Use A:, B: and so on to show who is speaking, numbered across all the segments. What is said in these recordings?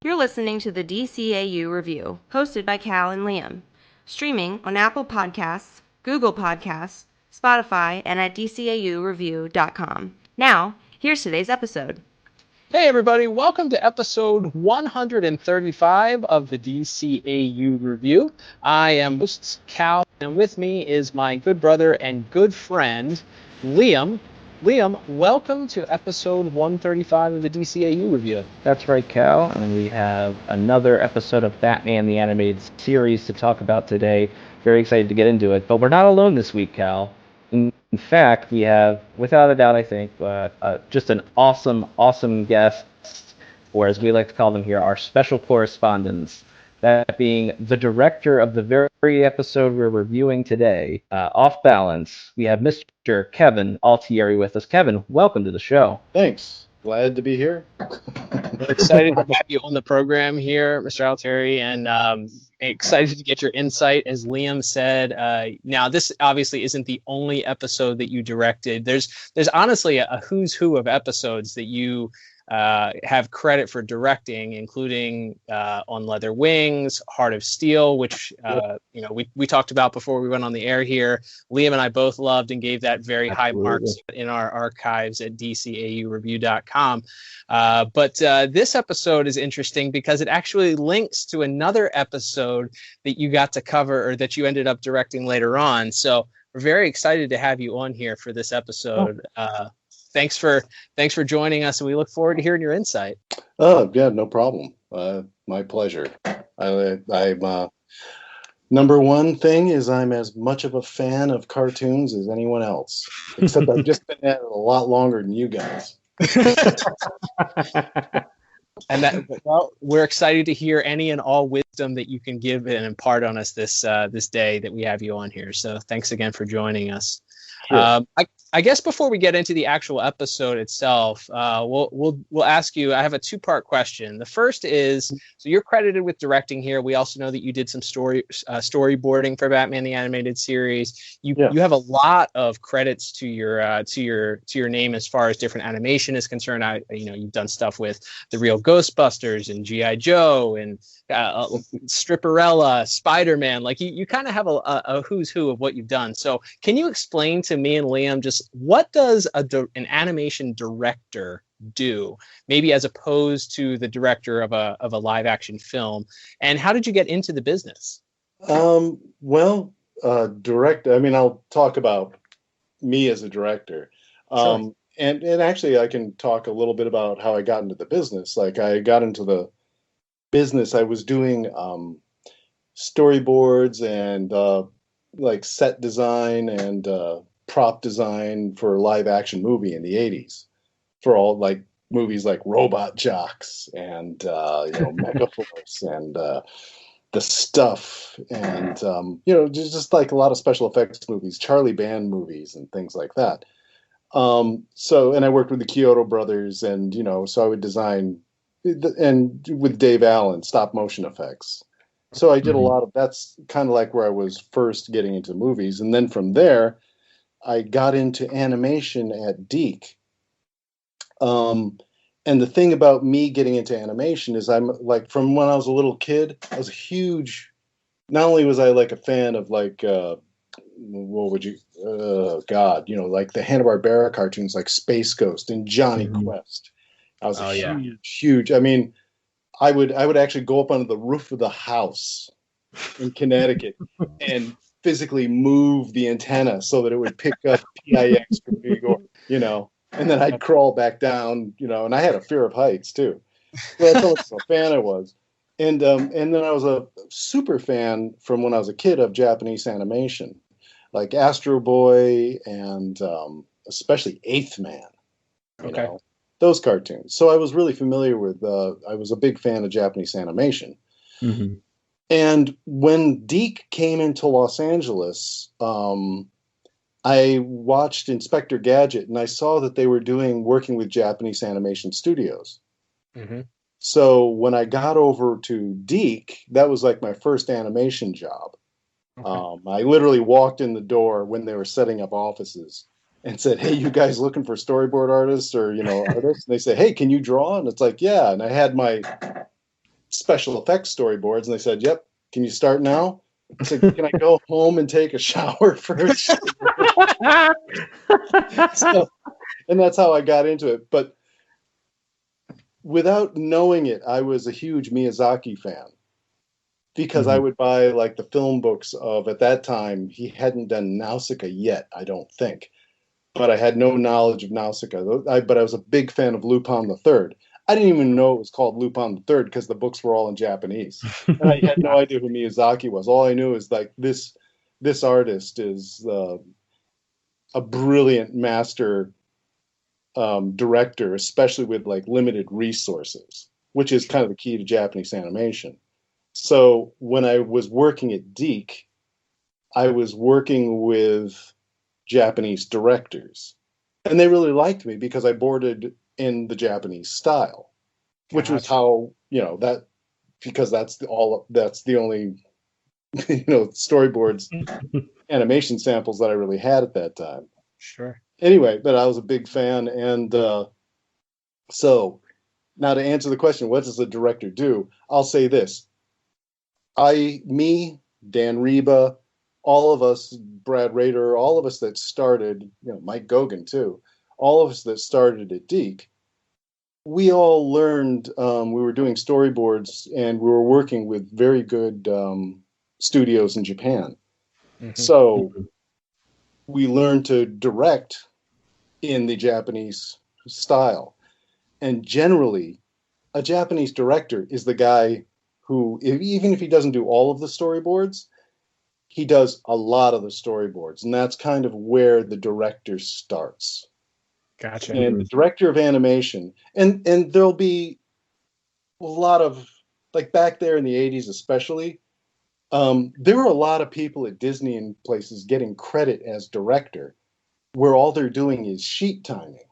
A: You're listening to the DCAU Review, hosted by Cal and Liam. Streaming on Apple Podcasts, Google Podcasts, Spotify, and at DCAUreview.com. Now, here's today's episode.
B: Hey everybody, welcome to episode 135 of the DCAU Review. I am host Cal, and with me is my good brother and good friend, Liam. Liam, welcome to episode 135 of the DCAU Review.
C: That's right, Cal, and we have another episode of Batman the Animated Series to talk about today. Very excited to get into it, but we're not alone this week, Cal. In fact, we have, without a doubt, I think, just an awesome guest, or as we like to call them here, our special correspondents. That being the director of the very episode we're reviewing today, Off Balance. We have Mr. Kevin Altieri with us. Kevin, welcome to the show.
D: Thanks. Glad to be here.
B: We're excited to have you on the program here, Mr. Altieri, and excited to get your insight. As Liam said, now this obviously isn't the only episode that you directed. There's honestly a who's who of episodes that you have credit for directing, including On Leather Wings, Heart of Steel, which we talked about before we went on the air here. Liam and I both loved and gave that very high marks in our archives at DCAUreview.com. But this episode is interesting because it actually links to another episode that you got to cover, or that you ended up directing later on. So we're very excited to have you on here for this episode. Thanks for joining us, and we look forward to hearing your insight.
D: Oh, yeah, no problem. My pleasure. I'm number one thing is I'm as much of a fan of cartoons as anyone else, except I've just been at it a lot longer than you guys.
B: And we're excited to hear any and all wisdom that you can give and impart on us this day that we have you on here. So thanks again for joining us. Sure. I guess before we get into the actual episode itself, we'll ask you. I have a two-part question. The first is, so you're credited with directing here. We also know that you did some storyboarding for Batman the Animated Series. You have a lot of credits to your name as far as different animation is concerned. You've done stuff with the Real Ghostbusters and G.I. Joe and Stripperella, Spider-Man. Like you kind of have a who's who of what you've done. So can you explain to me and Liam just what does an animation director do, maybe as opposed to the director of a live action film, and how did you get into the business?
D: Director. I mean, I'll talk about me as a director.
B: Sure.
D: And actually I can talk a little bit about how I got into the business. Like I got into the business, I was doing storyboards and like set design and prop design for a live action movie in the 80s for all like movies like Robot Jocks and Megaforce and The Stuff and just like a lot of special effects movies, Charlie Band movies and things like that. And I worked with the Kyoto brothers, and so I would design, and with Dave Allen, stop motion effects. So I did a lot of, that's kind of like where I was first getting into movies. And then from there, I got into animation at DCAU. And the thing about me getting into animation is I'm like, from when I was a little kid, I was a huge, not only was I like a fan of like, what would you, like the Hanna-Barbera cartoons like Space Ghost and Johnny Quest. I was huge. I mean, I would actually go up onto the roof of the house in Connecticut and physically move the antenna so that it would pick up PIX from New York, and then I'd crawl back down, and I had a fear of heights too. So that's how much of a fan I was. And then I was a super fan from when I was a kid of Japanese animation, like Astro Boy and especially Eighth Man.
B: Okay.
D: Those cartoons. So I was really familiar with, I was a big fan of Japanese animation.
C: Mm-hmm.
D: And when DCAU came into Los Angeles, I watched Inspector Gadget, and I saw that they were working with Japanese animation studios.
B: Mm-hmm.
D: So when I got over to DCAU, that was like my first animation job. Okay. I literally walked in the door when they were setting up offices and said, "Hey, you guys looking for storyboard artists or, artists?" And they said, "Hey, can you draw?" And it's like, yeah. And I had my special effects storyboards, and they said, "Yep, can you start now?" I said, "Can I go home and take a shower first?" So, and that's how I got into it. But without knowing it, I was a huge Miyazaki fan because I would buy like the film books of, at that time, he hadn't done Nausicaa yet, I don't think. But I had no knowledge of Nausicaa. But I was a big fan of Lupin the Third. I didn't even know it was called Lupin the Third because the books were all in Japanese, and I had no idea who Miyazaki was. All I knew is like this artist is a brilliant master director, especially with like limited resources, which is kind of the key to Japanese animation. So when I was working at DCAU, I was working with Japanese directors, and they really liked me because I boarded in the Japanese style, which was how, that, because that's the only, storyboards, animation samples that I really had at that time.
B: Sure.
D: Anyway, but I was a big fan. And so now to answer the question, what does a director do? I'll say this. Dan Reba, all of us, Brad Rader, all of us that started, Mike Gogan too, all of us that started at DCAU, we all learned, we were doing storyboards and we were working with very good studios in Japan. So we learned to direct in the Japanese style. And generally, a Japanese director is the guy who, even if he doesn't do all of the storyboards, he does a lot of the storyboards. And that's kind of where the director starts.
B: Gotcha.
D: And the director of animation, and there'll be a lot of, like back there in the 80s especially, there were a lot of people at Disney and places getting credit as director, where all they're doing is sheet timing,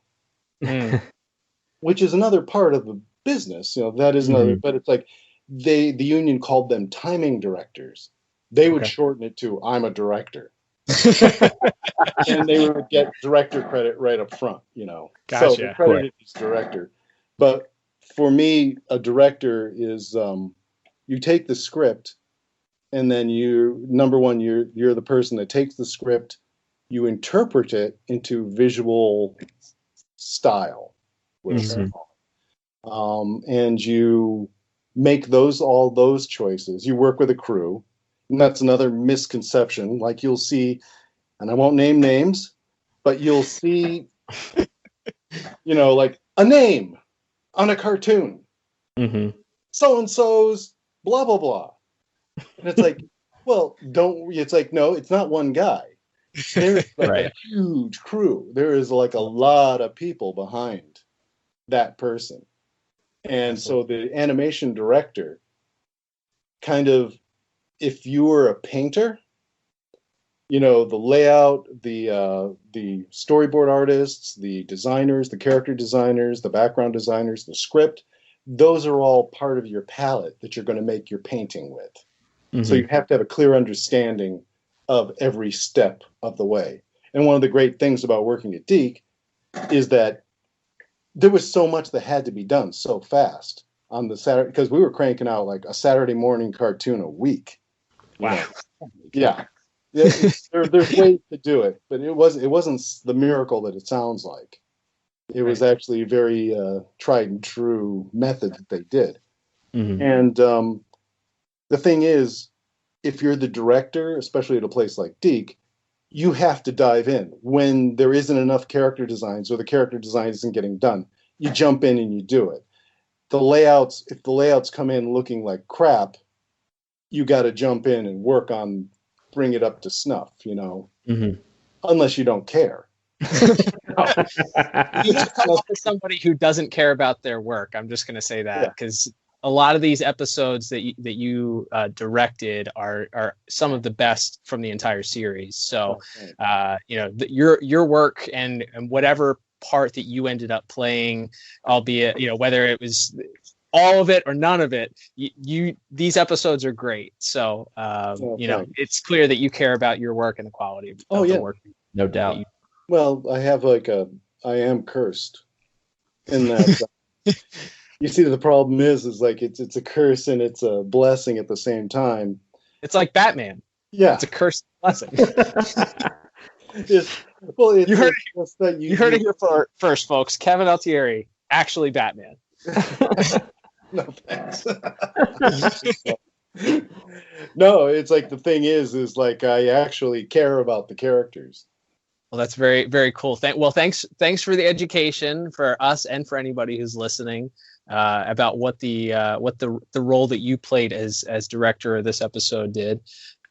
D: which is another part of the business. That is another, but it's like the union called them timing directors. They would shorten it to, "I'm a director." And they would get director credit right up front,
B: Gotcha.
D: So the credit is director. But for me, a director is, you take the script, and then you're the person that takes the script, you interpret it into visual style, and you make all those choices. You work with a crew, and that's another misconception. Like you'll see, and I won't name names, but you'll see, like a name on a cartoon, so-and-so's blah, blah, blah. And it's like, well, it's like, no, it's not one guy. There's like a huge crew. There is like a lot of people behind that person. And so the animation director kind of, if you were a painter, the layout, the storyboard artists, the designers, the character designers, the background designers, the script, those are all part of your palette that you're going to make your painting with. So you have to have a clear understanding of every step of the way. And one of the great things about working at DCAU is that there was so much that had to be done so fast on the Saturday, because we were cranking out like a Saturday morning cartoon a week.
B: Wow.
D: Yeah. There's ways to do it, but it wasn't the miracle that it sounds like. It was actually a very tried and true method that they did. And the thing is, if you're the director, especially at a place like DCAU, you have to dive in. When there isn't enough character designs or the character design isn't getting done, you jump in and you do it. If the layouts come in looking like crap, you got to jump in and bring it up to snuff, unless you don't care.
B: You just come up with somebody who doesn't care about their work. I'm just going to say that, because a lot of these episodes that you directed are some of the best from the entire series. So, your work and whatever part that you ended up playing, albeit, whether it was all of it or none of it, these episodes are great. So, it's clear that you care about your work and the quality of the work.
C: No doubt.
D: Well, I have I am cursed in that. You see, the problem is like it's a curse and it's a blessing at the same time.
B: It's like Batman.
D: Yeah,
B: It's a curse blessing.
D: it's, well, it's,
B: You heard
D: it's just that
B: You heard it here first, folks. Kevin Altieri, actually Batman.
D: No thanks. No, it's like the thing is like I actually care about the characters.
B: Well, that's very, very cool. Thanks for the education for us and for anybody who's listening about what the role that you played as director of this episode did.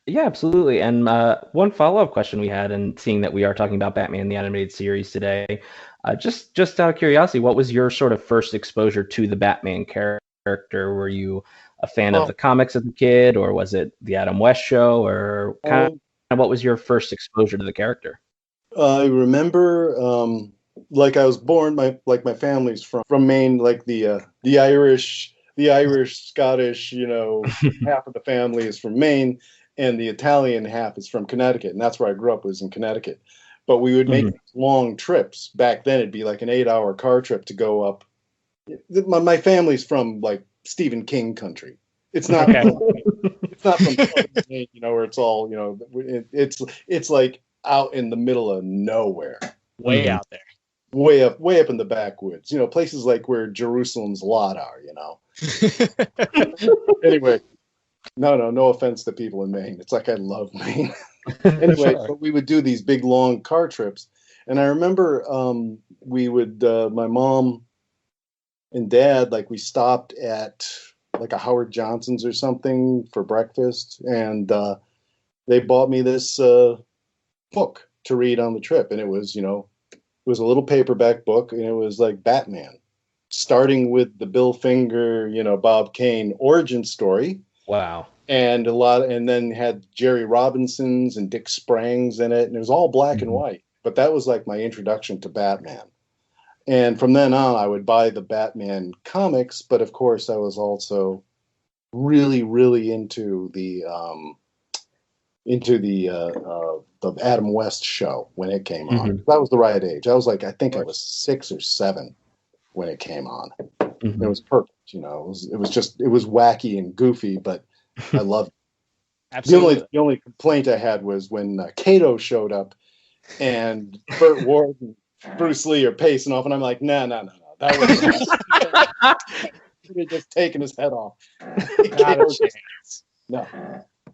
C: Yeah, absolutely. And one follow-up question we had, and seeing that we are talking about Batman the Animated Series today, just out of curiosity, what was your sort of first exposure to the Batman character? Were you a fan of the comics as a kid, or was it the Adam West show, or kind of what was your first exposure to the character?
D: I remember, like I was born, my family's from Maine, like the Irish, Scottish, half of the family is from Maine, and the Italian half is from Connecticut, and that's where I grew up, was in Connecticut. But we would make long trips. Back then, it'd be like an 8-hour car trip to go up. My family's from like Stephen King country. It's not. Okay. It's not from Maine, where it's all, it's like out in the middle of nowhere,
B: way out there,
D: way up in the backwoods. Places like where Jerusalem's lot are. Anyway. No offense to people in Maine. It's like I love Maine. Anyway, sure. But we would do these big long car trips, and I remember we would my mom and dad, like, we stopped at like a Howard Johnson's or something for breakfast, and they bought me this book to read on the trip, and it was it was a little paperback book, and it was like Batman, starting with the Bill Finger, Bob Kane origin story.
C: Wow.
D: And and then had Jerry Robinson's and Dick Sprang's in it, and it was all black and white. But that was like my introduction to Batman. And from then on, I would buy the Batman comics, but of course, I was also really, really into the Adam West show when it came on. That was the right age. I was like, I think I was 6 or 7 when it came on. It was perfect. It was wacky and goofy, but I loved it.
B: Absolutely.
D: The only complaint I had was when Kato showed up and Burt Ward and Bruce Lee are pacing off, and I'm like, no. That was he had just taken his head off.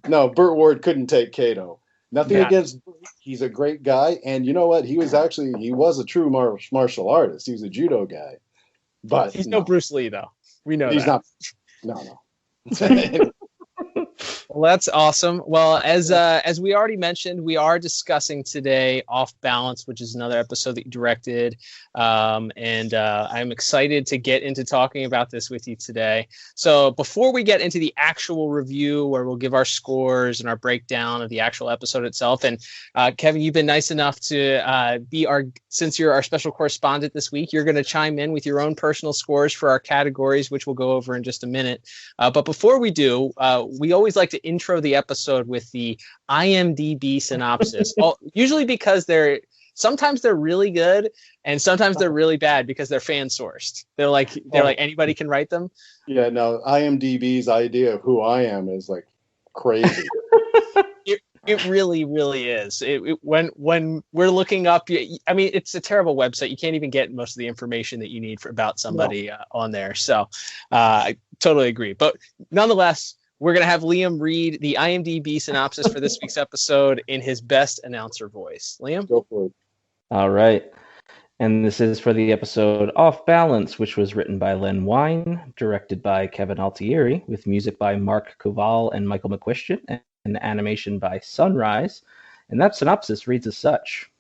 D: No, Burt Ward couldn't take Kato. Nothing against Burt. He's a great guy, and you know what? He was a true martial artist. He was a judo guy. But
B: he's no Bruce Lee, though. We know
D: he's
B: that.
D: Not. No.
B: Well, that's awesome. Well, as we already mentioned, we are discussing today Off Balance, which is another episode that you directed. And I'm excited to get into talking about this with you today. So before we get into the actual review, where we'll give our scores and our breakdown of the actual episode itself, and Kevin, you've been nice enough to since you're our special correspondent this week, you're going to chime in with your own personal scores for our categories, which we'll go over in just a minute. But before we do, we always like to intro the episode with the IMDb synopsis. Usually because sometimes they're really good and sometimes they're really bad because they're fan sourced. They're like anybody can write them. Yeah, no, IMDb's idea of who I am is like crazy. It really, really is. When we're looking up, I mean, it's a terrible website. You can't even get most of the information that you need about somebody on there. So I totally agree. But nonetheless, we're going to have Liam read the IMDb synopsis for this week's episode in his best announcer voice. Liam? Go for it.
C: All right. And this is for the episode Off Balance, which was written by Len Wein, directed by Kevin Altieri, with music by Mark Koval and Michael McQuistion, and animation by Sunrise. And that synopsis reads as such.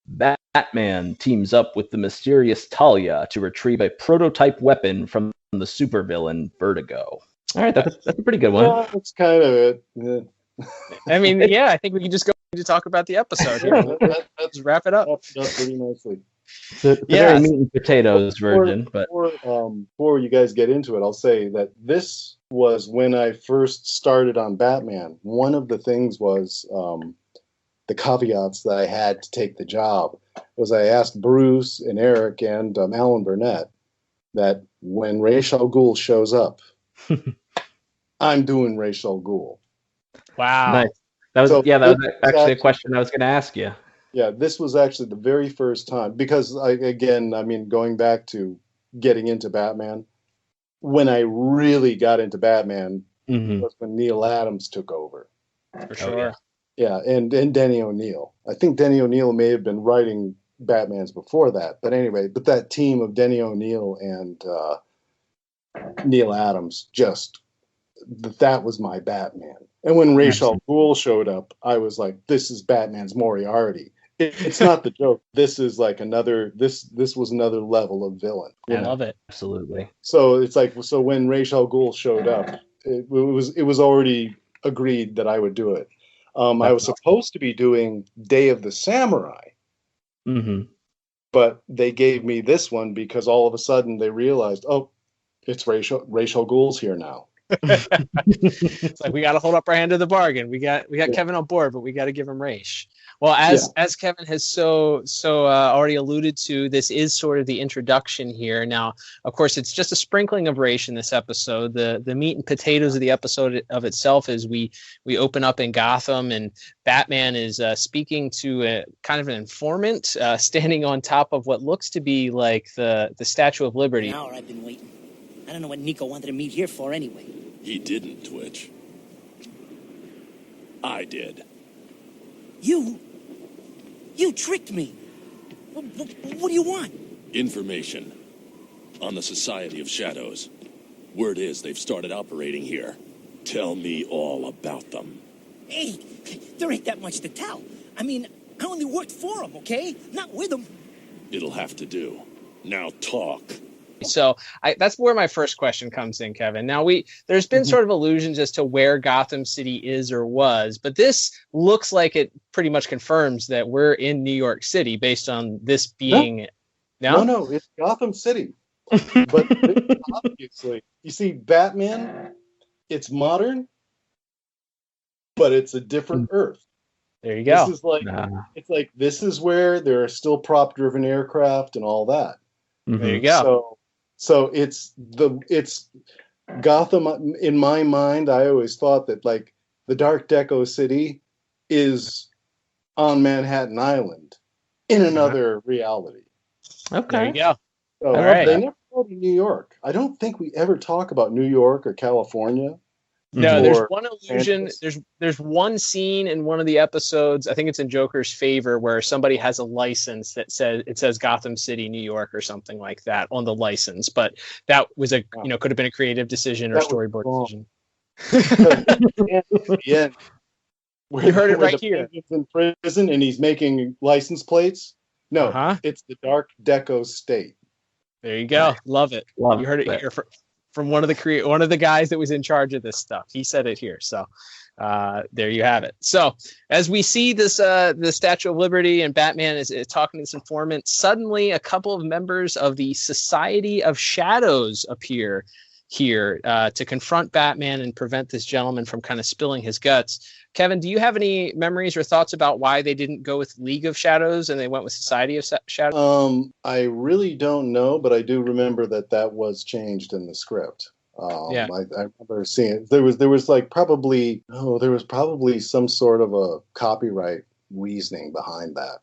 C: Batman teams up with the mysterious Talia to retrieve a prototype weapon from the supervillain Vertigo. All right, that's a pretty good one.
D: Yeah, that's kind of it. Yeah.
B: I mean, yeah, I think we can just go to talk about the episode here. Let's wrap it up.
D: That's pretty nicely.
C: It's a very meat and potatoes version.
D: Before you guys get into it, I'll say that this was when I first started on Batman. One of the things was the caveats that I had to take the job was I asked Bruce and Eric and Alan Burnett, that when Ra's al Ghul shows up, I'm doing Ra's al Ghul.
B: Wow.
C: Nice. That was
D: So
C: that was
D: this
C: actually a question I was going to ask you.
D: Yeah, this was actually the very first time, because going back to getting into Batman, when I really got into Batman was when Neil Adams took over.
B: For sure.
D: Yeah, and Denny O'Neil. I think Denny O'Neil may have been writing Batmans before that, but anyway, that team of Denny O'Neil and Neil Adams, that was my Batman. And when Ra's al Ghul showed up, I was like, this is Batman's Moriarty. It's not the joke. This is like this was another level of villain.
B: I love it.
C: Absolutely.
D: So it's like, when Ra's al Ghul showed up, it was already agreed that I would do it. I was supposed to be doing Day of the Samurai, but they gave me this one because all of a sudden they realized, oh, it's Ra's al Ghul's here now.
B: It's like, we got to hold up our hand to the bargain. We got Kevin on board, but we got to give him Ra's. Well, as Kevin has so already alluded to, this is sort of the introduction here. Now, of course, it's just a sprinkling of Ra's in this episode. The meat and potatoes of the episode of itself is we open up in Gotham, and Batman is speaking to a kind of an informant standing on top of what looks to be like the Statue of Liberty.
E: An hour I've been waiting. I don't know what Nico wanted to meet here for anyway.
F: He didn't, Twitch. I did.
E: You tricked me. What do you want?
F: Information on the Society of Shadows. Word is they've started operating here. Tell me all about them.
E: Hey, there ain't that much to tell. I mean, I only worked for them, okay? Not with them.
F: It'll have to do. Now talk.
B: So that's where my first question comes in, Kevin. Now, there's been sort of allusions as to where Gotham City is or was, but this looks like it pretty much confirms that we're in New York City based on this being...
D: No, it's Gotham City. But obviously, you see, Batman, it's modern, but it's a different Earth.
B: There you go.
D: This is like, it's like, this is where there are still prop-driven aircraft and all that.
B: There you go.
D: So it's Gotham. In my mind, I always thought that like the Dark Deco City is on Manhattan Island in another reality.
C: Okay.
B: There you go.
D: So they never go to New York. I don't think we ever talk about New York or California.
B: No, there's one illusion. There's one scene in one of the episodes, I think it's in Joker's Favor, where somebody has a license that says Gotham City, New York, or something like that on the license. But that was could have been a creative decision or storyboard decision.
D: Yeah,
B: you heard it right here.
D: He's in prison and he's making license plates. No, it's the Dark Deco State.
B: There you go. Love it. You heard it here from one of the guys that was in charge of this stuff. He said it here. So there you have it. So as we see this, the Statue of Liberty and Batman is talking to this informant, suddenly a couple of members of the Society of Shadows appear here to confront Batman and prevent this gentleman from kind of spilling his guts. Kevin, do you have any memories or thoughts about why they didn't go with League of Shadows and they went with Society of Shadows?
D: I really don't know, but I do remember that was changed in the script. I remember seeing it. There was probably some sort of a copyright reasoning behind that.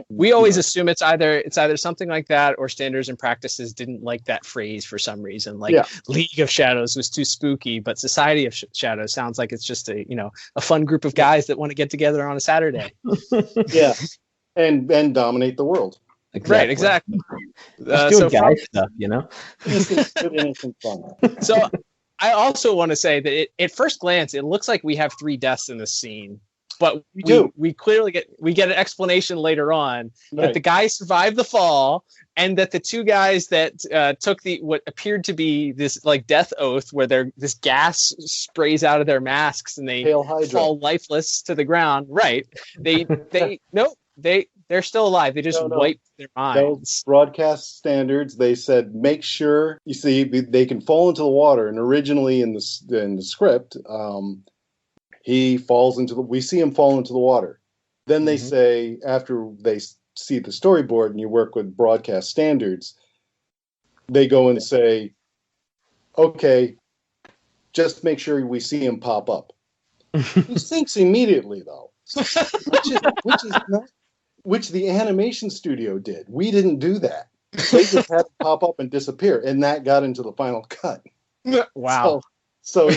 B: We always assume it's either something like that or Standards and Practices didn't like that phrase for some reason. League of Shadows was too spooky, but Society of Shadows sounds like it's just a fun group of guys that want to get together on a Saturday.
D: Yeah, and dominate the world.
C: Exactly.
B: Right, exactly.
C: Doing guy stuff,
D: Innocent fun.
B: So I also want to say that at first glance, it looks like we have 3 deaths in this scene. But we clearly get an explanation later on that the guy survived the fall, and that the 2 guys that took what appeared to be this like death oath, where this gas sprays out of their masks and they fall lifeless to the ground. Right? They're still alive. They just wiped their minds.
D: Broadcast standards. They said make sure you see they can fall into the water. And originally in the script. We see him fall into the water. Then they say, after they see the storyboard and you work with broadcast standards, they go and say, okay, just make sure we see him pop up. He sinks immediately, though, which the animation studio did. We didn't do that. They just had to pop up and disappear, and that got into the final cut.
B: Wow.
D: So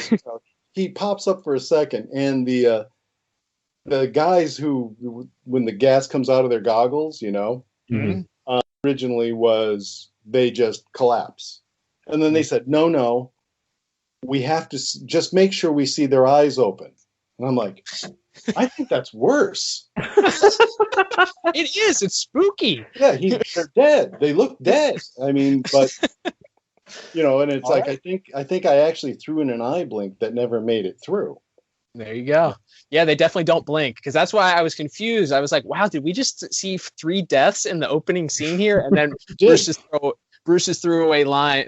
D: he pops up for a second, and the guys who, when the gas comes out of their goggles, originally was they just collapse. And then they said, no, we have to just make sure we see their eyes open. And I'm like, I think that's worse.
B: It is. It's spooky.
D: Yeah, they're dead. They look dead. I mean, but and it's like, right. I think I actually threw in an eye blink that never made it through.
B: There you go. Yeah, they definitely don't blink, because that's why I was confused. I was like, wow, did we just see 3 deaths in the opening scene here? And then Bruce's throwaway line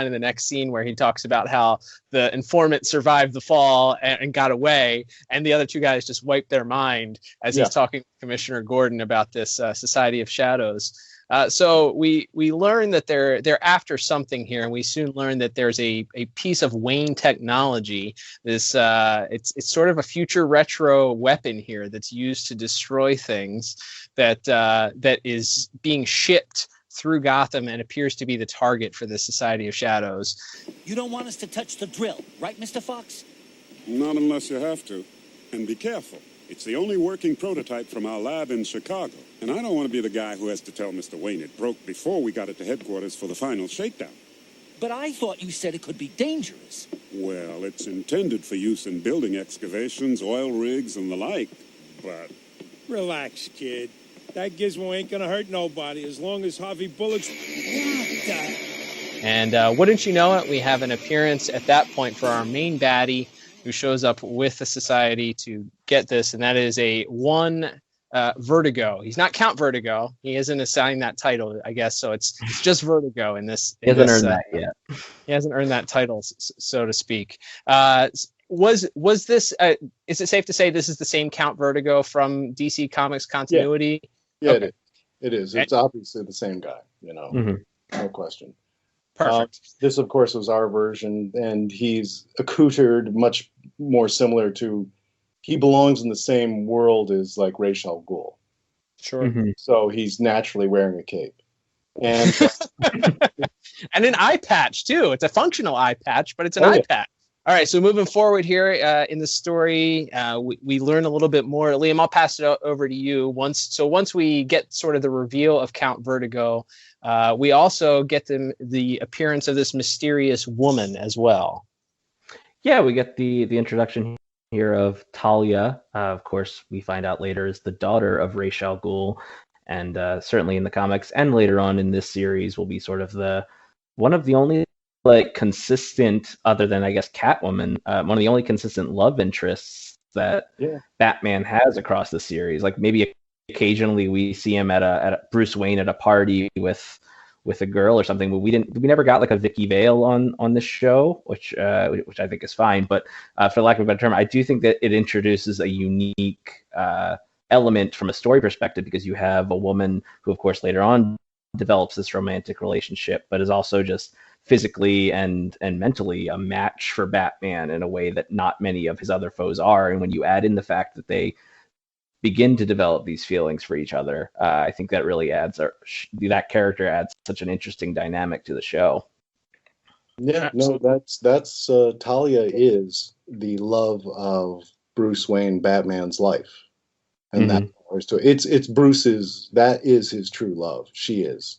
B: in the next scene where he talks about how the informant survived the fall and got away, and the other 2 guys just wiped their mind as he's talking to Commissioner Gordon about this Society of Shadows. So we learn that they're after something here, and we soon learn that there's a piece of Wayne technology. This it's sort of a future retro weapon here that's used to destroy things that is being shipped through Gotham and appears to be the target for the Society of Shadows.
E: You don't want us to touch the drill, right, Mr. Fox?
F: Not unless you have to. And be careful. It's the only working prototype from our lab in Chicago. And I don't want to be the guy who has to tell Mr. Wayne it broke before we got it to headquarters for the final shakedown.
E: But I thought you said it could be dangerous.
F: Well, it's intended for use in building excavations, oil rigs, and the like, but...
G: Relax, kid. That gizmo ain't gonna hurt nobody as long as Harvey Bullock's...
B: And wouldn't you know it, we have an appearance at that point for our main baddie, who shows up with the society to get this, and that is a one Vertigo. He's not Count Vertigo. He isn't assigned that title, I guess. So it's just Vertigo in this.
C: He hasn't earned that yet.
B: He hasn't earned that title, so to speak. Was this? Is it safe to say this is the same Count Vertigo from DC Comics continuity?
D: Yeah, okay. It is. It's obviously the same guy. No question.
B: Perfect.
D: This, of course, was our version, and he's accoutered much more similar to. He belongs in the same world as like Ra's al Ghul.
B: Sure.
C: Mm-hmm.
D: So he's naturally wearing a cape, and
B: and an eye patch too. It's a functional eye patch, but it's an eye patch. All right. So moving forward here in the story, we learn a little bit more. Liam, I'll pass it over to you. Once we get sort of the reveal of Count Vertigo, we also get the appearance of this mysterious woman as well.
C: Yeah, we get the introduction here of Talia. Of course, we find out later is the daughter of Ra's al Ghul, and certainly in the comics and later on in this series will be sort of one of the only like consistent, other than I guess Catwoman, one of the only consistent love interests that Batman has across the series. Like maybe occasionally we see him at a Bruce Wayne at a party with a girl or something, but we never got like a Vicky Vale on this show, which I think is fine. But for lack of a better term, I do think that it introduces a unique element from a story perspective, because you have a woman who, of course, later on develops this romantic relationship, but is also just physically and mentally a match for Batman in a way that not many of his other foes are. And when you add in the fact that they begin to develop these feelings for each other, I think that really that character adds such an interesting dynamic to the show.
D: Yeah, no, that's Talia is the love of Bruce Wayne, Batman's life, and it's Bruce's. That is his true love. She is.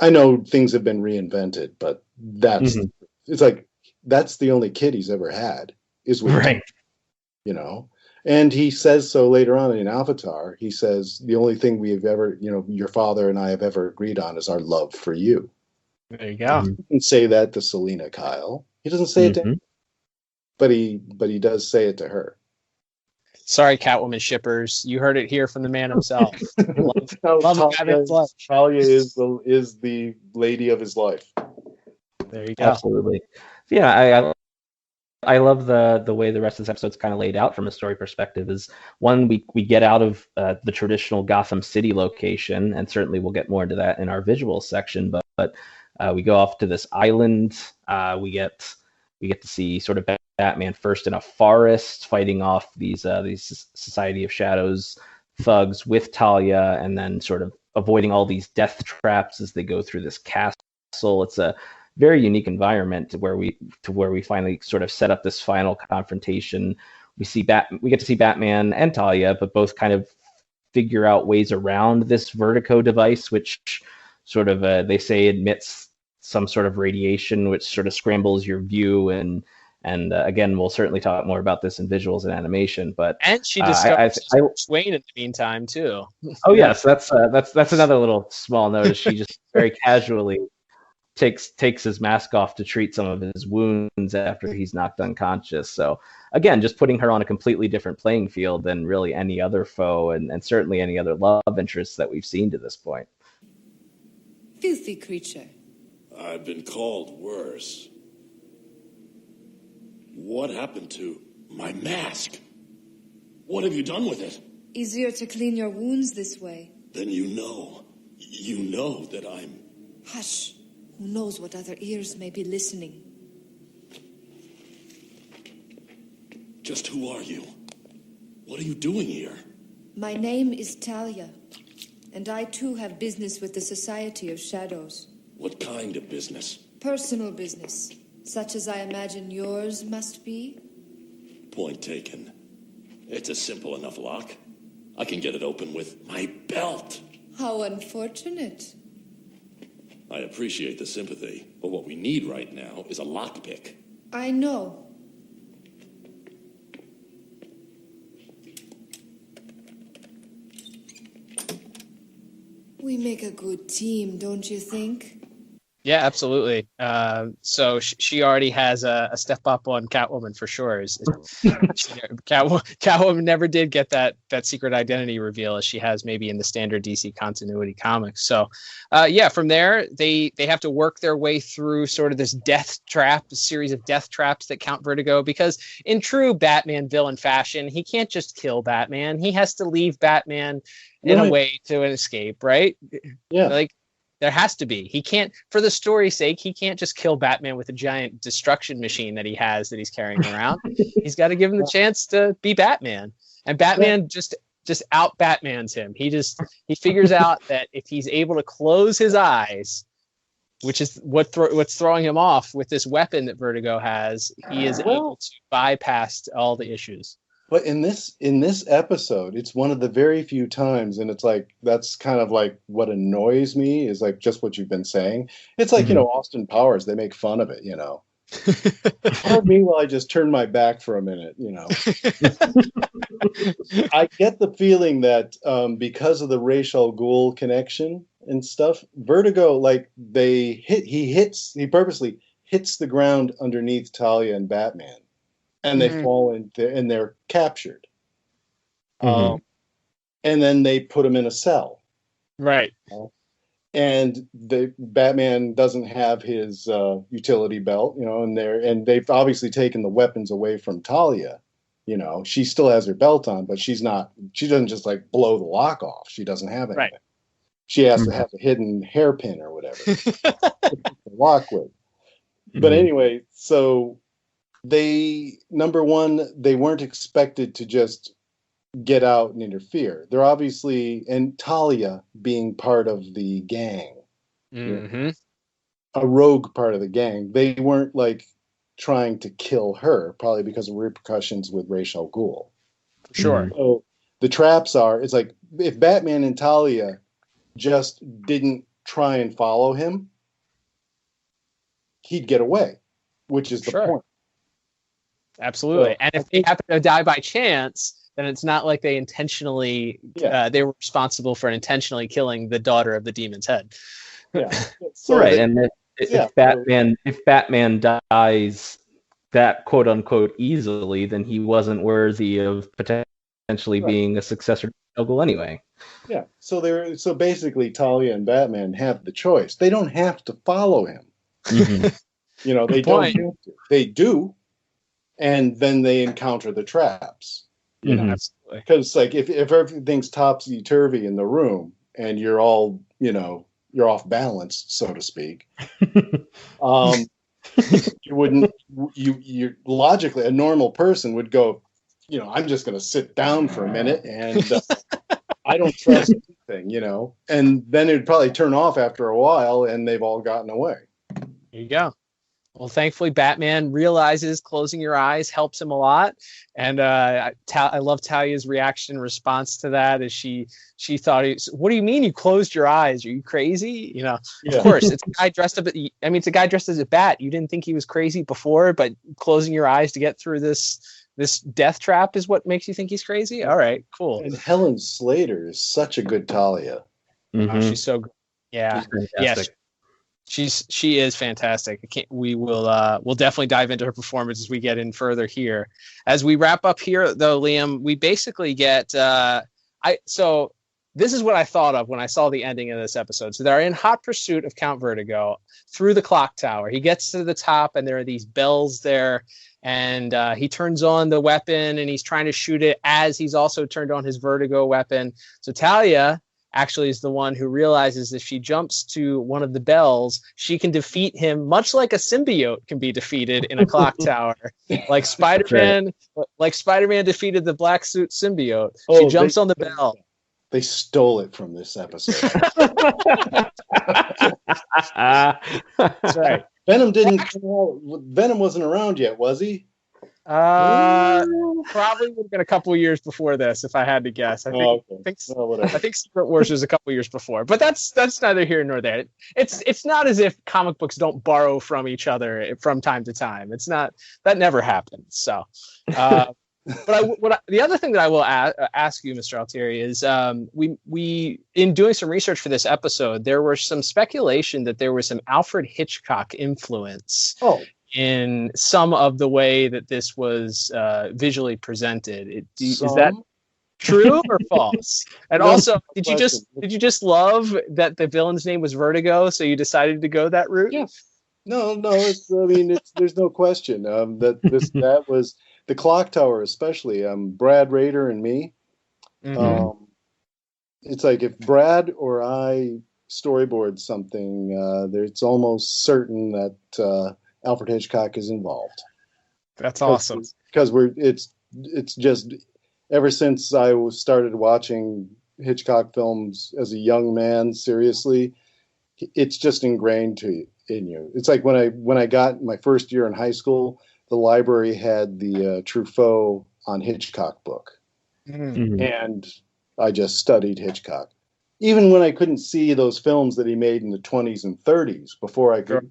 D: I know things have been reinvented, but it's like that's the only kid he's ever had is with
C: right.
D: And he says so later on in Avatar. He says the only thing we have ever, your father and I have ever agreed on is our love for you.
B: There you go.
D: He doesn't say that to Selena Kyle. He doesn't say it to him, but he does say it to her.
B: Sorry, Catwoman shippers. You heard it here from the man himself. love
D: Talia is the lady of his life.
B: There you go.
C: Absolutely. Yeah, I love the way the rest of this episode's kind of laid out from a story perspective. Is one, we get out of the traditional Gotham City location, and certainly we'll get more into that in our visual section, but we go off to this island. We get to see sort of Batman first in a forest fighting off these Society of Shadows thugs with Talia, and then sort of avoiding all these death traps as they go through this castle. It's a very unique environment where we finally sort of set up this final confrontation. We get to see Batman and Talia, but both kind of figure out ways around this Vertigo device, which sort of they say emits some sort of radiation, which sort of scrambles your view. And again, we'll certainly talk more about this in visuals and animation.
B: And she discovers Bruce Wayne in the meantime too.
C: Oh yes, that's another little small notice. She just very casually takes his mask off to treat some of his wounds after he's knocked unconscious. So again, just putting her on a completely different playing field than really any other foe, and certainly any other love interests that we've seen to this point.
H: Filthy creature.
I: I've been called worse. What happened to my mask? What have you done with it?
H: Easier to clean your wounds this way.
I: Then you know that I'm...
H: Hush. Who knows what other ears may be listening?
I: Just who are you? What are you doing here?
H: My name is Talia, and I too have business with the Society of Shadows.
I: What kind of business?
H: Personal business, such as I imagine yours must be.
I: Point taken. It's a simple enough lock. I can get it open with my belt.
H: How unfortunate.
I: I appreciate the sympathy, but what we need right now is a lockpick.
H: I know. We make a good team, don't you think?
B: Yeah, absolutely. So she already has a step up on Catwoman for sure. Catwoman never did get that secret identity reveal as she has maybe in the standard DC continuity comics. So from there they have to work their way through sort of this series of death traps that Count Vertigo, because in true Batman villain fashion, he can't just kill Batman. He has to leave Batman in a way to an escape, right?
D: Yeah.
B: Like, there has to be. He can't, for the story's sake, he can't just kill Batman with a giant destruction machine that he's carrying around. He's got to give him the chance to be Batman. And Batman just out Batmans him. He figures out that if he's able to close his eyes, which is what's throwing him off with this weapon that Vertigo has, he is able to bypass all the issues.
D: But in this episode, it's one of the very few times, and it's like that's kind of like what annoys me is like just what you've been saying. It's like, Austin Powers, they make fun of it, Pardon me while I just turn my back for a minute, I get the feeling that because of the Ra's al Ghul connection and stuff, Vertigo, like he purposely hits the ground underneath Talia and Batman. And they fall and they're captured. And then they put him in a cell.
B: Right.
D: And Batman doesn't have his utility belt, and they've obviously taken the weapons away from Talia. She still has her belt on, but she doesn't just like blow the lock off. She doesn't have anything. Right. She has to have a hidden hairpin or whatever to lock with. But anyway, so number one, they weren't expected to just get out and interfere. They're obviously, and Talia being part of the gang, a rogue part of the gang, they weren't like trying to kill her, probably because of repercussions with Ra's al Ghul.
B: Sure.
D: So the traps it's like if Batman and Talia just didn't try and follow him, he'd get away, which is the point.
B: Absolutely. And if they happen to die by chance, then it's not like they intentionally, they were responsible for intentionally killing the daughter of the demon's head.
D: Yeah.
C: So right. And if Batman dies that quote unquote easily, then he wasn't worthy of potentially being a successor to Al Ghul anyway.
D: Yeah. So basically Talia and Batman have the choice. They don't have to follow him. They don't have to. They do. And then they encounter the traps, because like if everything's topsy-turvy in the room and you're all, you're off balance, so to speak. You wouldn't, you logically, a normal person would go, I'm just going to sit down for a minute and I don't trust anything, and then it'd probably turn off after a while and they've all gotten away.
B: There you go. Well, thankfully, Batman realizes closing your eyes helps him a lot, and I love Talia's reaction in response to that. As she thought, "What do you mean you closed your eyes? Are you crazy?"
D: Yeah.
B: Of course, it's a guy dressed up. It's a guy dressed as a bat. You didn't think he was crazy before, but closing your eyes to get through this death trap is what makes you think he's crazy. All right, cool.
D: And Helen Slater is such a good Talia.
B: Oh, she's so good. Yeah,
C: Yes.
B: She is fantastic. We'll definitely dive into her performance as we get in further here. As we wrap up here, though, Liam, we basically get so this is what I thought of when I saw the ending of this episode. So they're in hot pursuit of Count Vertigo through the clock tower. He gets to the top, and there are these bells there, and he turns on the weapon, and he's trying to shoot it as he's also turned on his Vertigo weapon. So Talia actually is the one who realizes if she jumps to one of the bells, she can defeat him, much like a symbiote can be defeated in a clock tower, like Spider-Man. Like Spider-Man defeated the black suit symbiote. She jumps on the bell.
D: They stole it from this episode.
B: That's right.
D: Venom wasn't around yet, was he?
B: Probably would have been a couple of years before this, if I had to guess. I think Secret Wars was a couple of years before, but that's neither here nor there. It's not as if comic books don't borrow from each other from time to time. It's not, that never happens. So, but the other thing that I will ask you, Mr. Altieri, is we in doing some research for this episode, there was some speculation that there was some Alfred Hitchcock influence. In some of the way that this was visually presented. Is that true or false? And also, did you just love that the villain's name was Vertigo, so you decided to go that route?
D: Yeah. No. There's no question that was the clock tower, especially. Brad Rader and me.
B: Mm-hmm.
D: It's like if Brad or I storyboard something, it's almost certain that Alfred Hitchcock is involved.
B: That's awesome.
D: Because it's just ever since I started watching Hitchcock films as a young man, seriously, it's just ingrained in you. It's like when I got my first year in high school, the library had the Truffaut on Hitchcock book, and I just studied Hitchcock. Even when I couldn't see those films that he made in the 20s and 30s, before I could.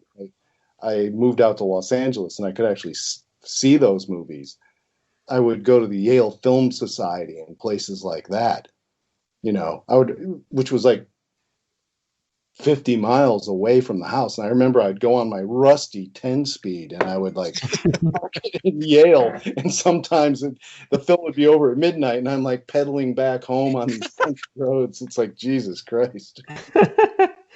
D: I moved out to Los Angeles and I could actually see those movies. I would go to the Yale Film Society and places like that, which was like 50 miles away from the house. And I remember I'd go on my rusty 10-speed and I would park in Yale. And sometimes the film would be over at midnight and I'm pedaling back home on these country roads. It's like, Jesus Christ.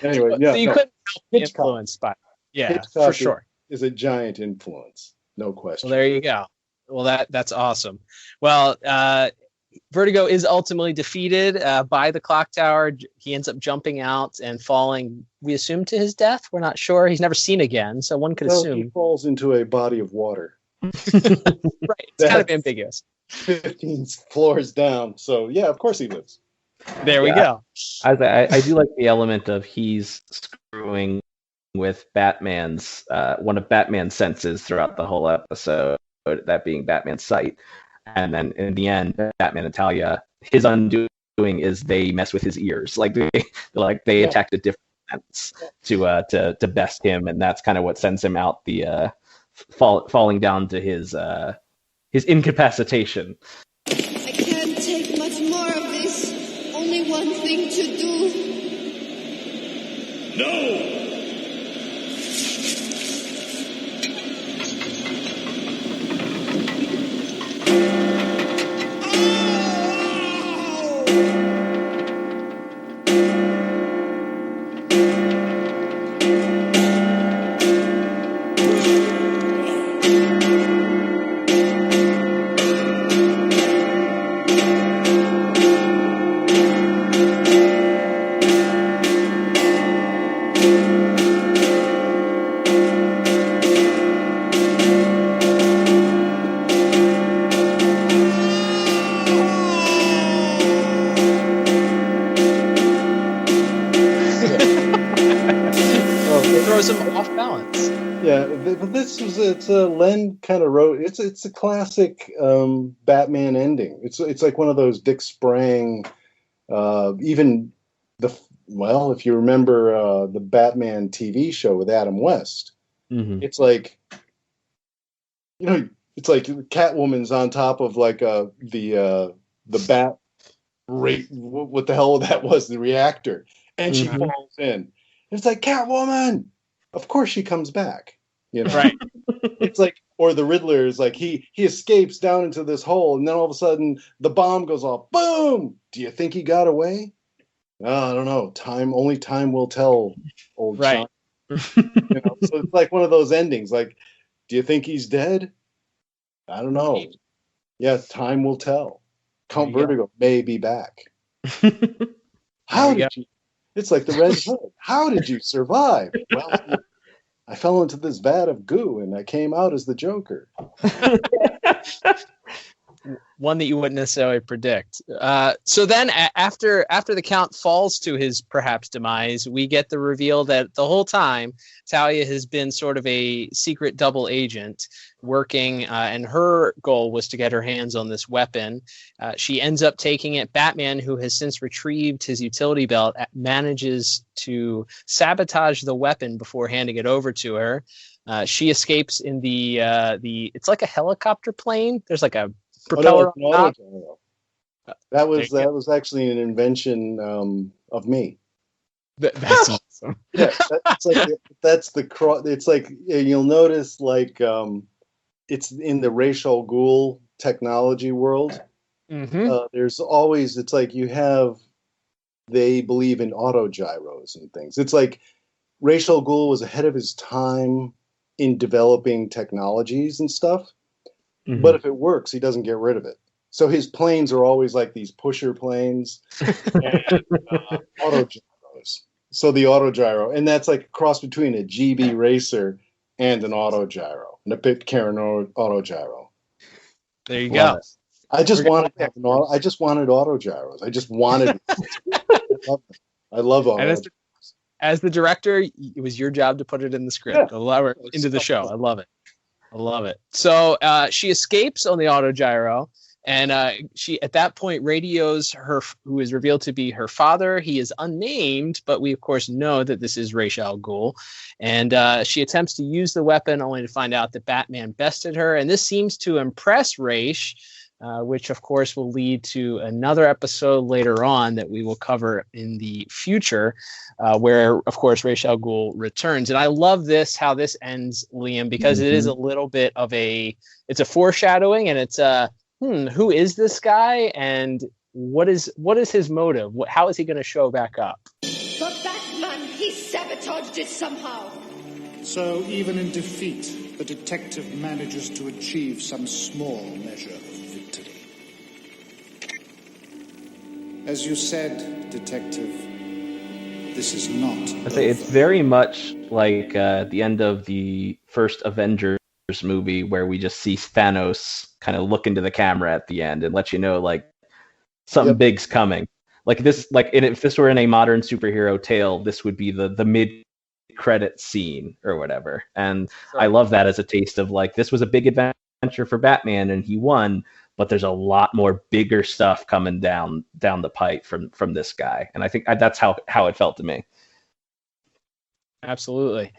D: Anyway, yeah.
B: So you couldn't help influence by. Yeah,
D: Hitchcock
B: for sure.
D: Is a giant influence, no question.
B: Well, there you go. Well, that's awesome. Well, Vertigo is ultimately defeated by the clock tower. He ends up jumping out and falling, we assume, to his death. We're not sure. He's never seen again, so one could assume.
D: He falls into a body of water.
B: Right, it's kind of ambiguous.
D: 15 floors down. So, yeah, of course he lives.
B: There we go.
C: I do like the element of he's screwing with Batman's one of Batman's senses throughout the whole episode, that being Batman's sight, and then in the end, Batman and Talia, his undoing is they mess with his ears, they attack the different sense to best him, and that's kind of what sends him out the falling down to his incapacitation.
H: I can't take much more of this. Only one thing to do.
I: No!
D: it's a Len kind of wrote. It's a classic Batman ending. It's like one of those Dick Sprang. Even if you remember the Batman TV show with Adam West, it's like, it's like Catwoman's on top of like the bat. What the hell that was, the reactor, and she falls in. It's like, Catwoman, of course she comes back,
B: right?
D: It's like, or the Riddler is like, he escapes down into this hole, and then all of a sudden the bomb goes off, boom. Do you think he got away? I don't know. Only time will tell, old
B: right.
D: So it's like one of those endings. Like, do you think he's dead? I don't know. Yeah, time will tell. Count Vertigo may be back. How did you? It's like the Red Hood. How did you survive? Well, I fell into this vat of goo and I came out as the Joker.
B: One that you wouldn't necessarily predict. So then after the Count falls to his perhaps demise, we get the reveal that the whole time Talia has been sort of a secret double agent working, and her goal was to get her hands on this weapon. She ends up taking it. Batman, who has since retrieved his utility belt, manages to sabotage the weapon before handing it over to her. She escapes in the it's like a helicopter plane. There's like a propeller.
D: That was actually an invention of me.
B: That's awesome.
D: Yeah, it's like you'll notice, like, it's in the Ra's al Ghul technology world. There's always, it's like they believe in autogyros and things. It's like Ra's al Ghul was ahead of his time in developing technologies and stuff. But if it works, he doesn't get rid of it. So his planes are always like these pusher planes and autogyros. So the autogyro, and that's like a cross between a GB racer and an autogyro, and a Pitcairn autogyro.
B: There you go.
D: I just wanted autogyros. I just wanted. I love autogyros.
B: As the director, it was your job to put it in the script, allow it into the show. I love it. So she escapes on the autogyro, and she at that point radios her, who is revealed to be her father. He is unnamed, but we of course know that this is Ra's al Ghul, and she attempts to use the weapon only to find out that Batman bested her, and this seems to impress Ra's. Which, of course, will lead to another episode later on that we will cover in the future, where, of course, Ra's al Ghul returns. And I love how this ends, Liam, because it is a little bit of it's a foreshadowing, and it's who is this guy, and what is his motive? How is he going to show back up?
H: But Batman, he sabotaged it somehow.
J: So even in defeat, the detective manages to achieve some small measure of victory. As you said, Detective, this is not.
C: I'd say it's very much like the end of the first Avengers movie, where we just see Thanos kind of look into the camera at the end and let you know, like, something big's coming. Like this, if this were in a modern superhero tale, this would be the mid-credit scene or whatever. And I love that as a taste of, like, this was a big adventure for Batman and he won, but there's a lot more bigger stuff coming down the pipe from this guy. And I think that's how it felt to me.
B: Absolutely.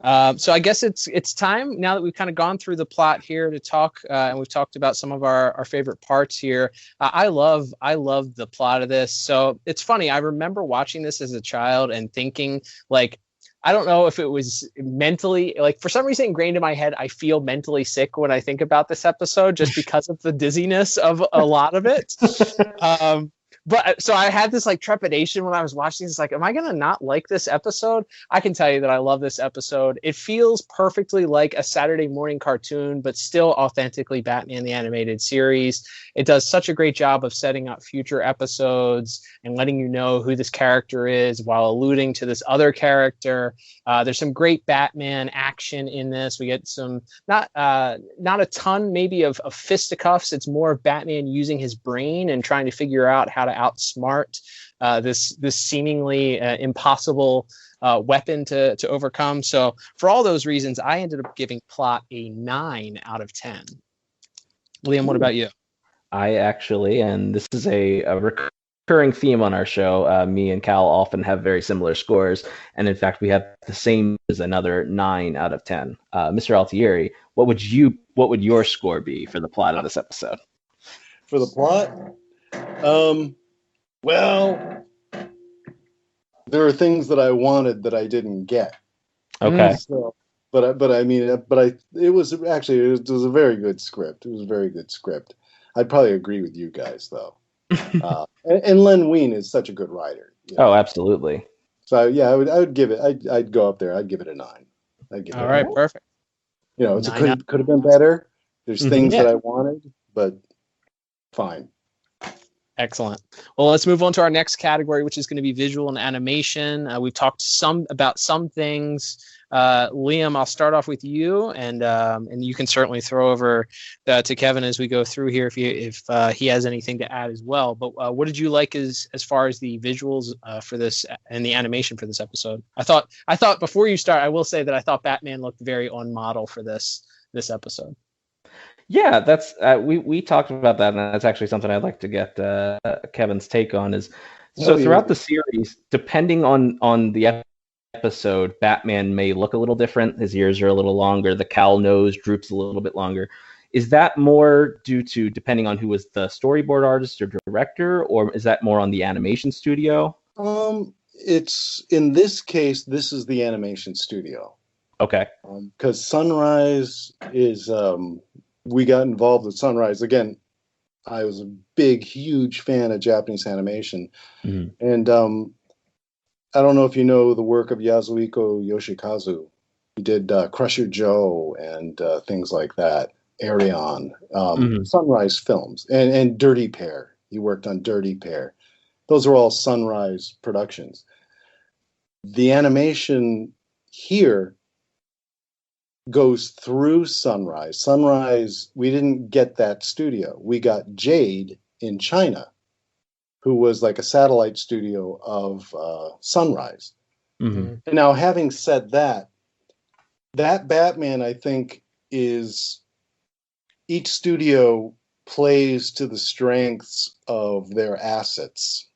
B: So I guess it's time, now that we've kind of gone through the plot here, to talk, and we've talked about some of our favorite parts here. I love the plot of this. So it's funny. I remember watching this as a child and thinking, like, I don't know if it was mentally, like, for some reason ingrained in my head, I feel mentally sick when I think about this episode, just because of the dizziness of a lot of it. But so I had this, like, trepidation when I was watching this, like, am I going to not like this episode? I can tell you that I love this episode. It feels perfectly like a Saturday morning cartoon, but still authentically Batman the Animated Series. It does such a great job of setting up future episodes and letting you know who this character is while alluding to this other character. There's some great Batman action in this. We get some, not a ton maybe of fisticuffs. It's more of Batman using his brain and trying to figure out how to outsmart this seemingly impossible weapon to overcome. So for all those reasons, I ended up giving plot a 9 out of 10. Liam, what about you?
C: I actually, and this is a recurring theme on our show, me and Cal often have very similar scores, and in fact, we have the same as another 9 out of 10. Mr. Altieri, what would your score be for the plot of this episode?
D: For the plot, well, there are things that I wanted that I didn't get.
C: Okay.
D: So, it was a very good script. It was a very good script. I'd probably agree with you guys though. And Len Wein is such a good writer.
C: Oh, absolutely.
D: So yeah, I would give it. I'd go up there. I'd give it a 9.
B: All right, perfect.
D: It could have been better. There's things that I wanted, but fine.
B: Excellent. Well, let's move on to our next category, which is going to be visual and animation. We've talked about some things. Liam, I'll start off with you, and you can certainly throw over to Kevin as we go through here if he has anything to add as well. But what did you like as far as the visuals for this and the animation for this episode? I thought before you start, I will say that I thought Batman looked very on model for this episode.
C: Yeah, that's we talked about that, and that's actually something I'd like to get Kevin's take on. Throughout the series, depending on the episode, Batman may look a little different. His ears are a little longer. The cowl nose droops a little bit longer. Is that more due to depending on who was the storyboard artist or director, or is that more on the animation studio?
D: It's in this case, this is the animation studio.
C: Okay.
D: Because Sunrise is. We got involved with Sunrise. Again, I was a huge fan of Japanese animation. And I don't know if you know the work of Yasuhiko Yoshikazu. He did Crusher Joe and things like that, Arion, Sunrise Films, and Dirty Pair. He worked on Dirty Pair. Those are all Sunrise productions. The animation here goes through Sunrise. Sunrise, we didn't get that studio. We got Jade in China, who was like a satellite studio of Sunrise. And now, having said that, that Batman, I think, is each studio plays to the strengths of their assets.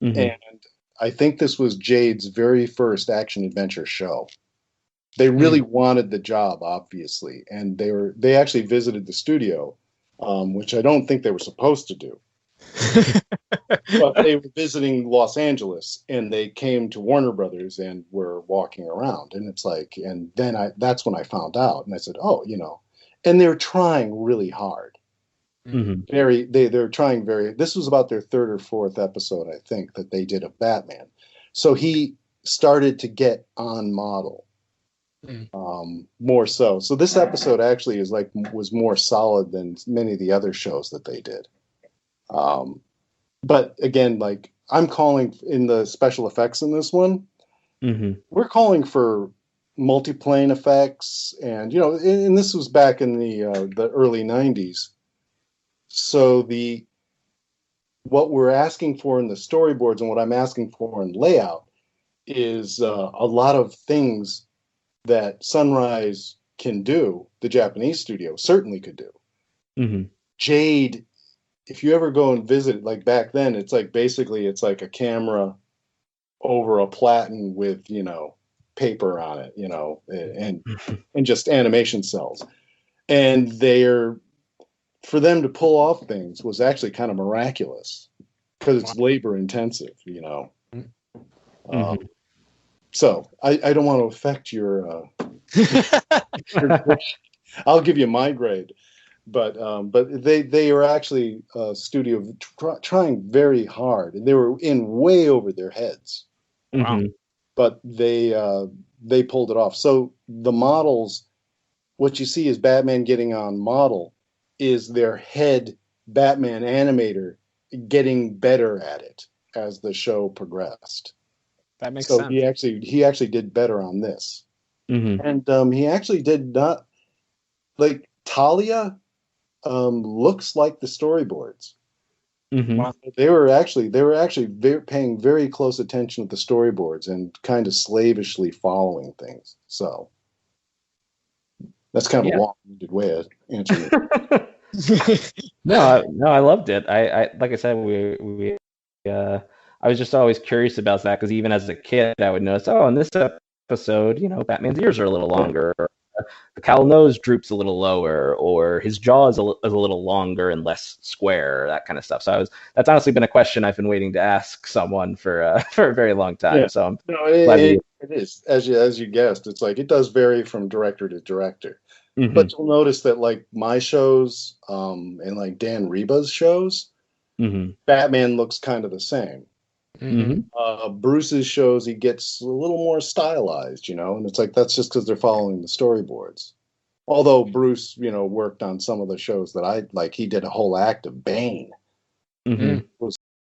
D: And I think this was Jade's very first action adventure show. They really wanted the job, obviously, and they actually visited the studio, which I don't think they were supposed to do. But they were visiting Los Angeles, and they came to Warner Brothers and were walking around, and it's like, and then that's when I found out, and I said, oh, and they're trying really hard. They're trying this was about their 3rd or 4th episode, I think, that they did of Batman. So he started to get on model. More so. So this episode actually was more solid than many of the other shows that they did. But again, I'm calling in the special effects in this one. We're calling for multiplane effects, and and this was back in the early 90s. So what we're asking for in the storyboards and what I'm asking for in layout is a lot of things that Sunrise can do, the Japanese studio certainly could do. Jade, if you ever go and visit, like back then, it's like basically it's like a camera over a platen with, paper on it, and just animation cells. And for them to pull off things was actually kind of miraculous because it's labor intensive, So I don't want to affect your grade. I'll give you my grade, but they are actually a studio trying very hard, and they were in way over their heads. But they pulled it off. So the models, what you see is Batman getting on model, is their head Batman animator getting better at it as the show progressed.
B: That makes sense.
D: He actually did better on this, and he actually did not like Talia. Looks like the storyboards.
C: Mm-hmm.
D: They were actually paying very close attention to the storyboards and kind of slavishly following things. So that's kind of a long-winded way of answering it.
C: No, I loved it. I like I said, I was just always curious about that because even as a kid, I would notice, oh, in this episode, Batman's ears are a little longer, or the cowl nose droops a little lower, or his jaw is a little longer and less square, that kind of stuff. So that's honestly been a question I've been waiting to ask someone for for a very long time.
D: Yeah.
C: So I'm
D: No,
C: glad
D: it is, as you guessed. It's like it does vary from director to director.
C: Mhm.
D: But you'll notice that like my shows, and like Dan Reba's shows,
C: Mhm.
D: Batman looks kind of the same.
C: Mhm.
D: Bruce's shows, he gets a little more stylized, and it's like that's just because they're following the storyboards. Although Bruce, worked on some of the shows that I like, he did a whole act of Bane.
C: Mhm.
D: Was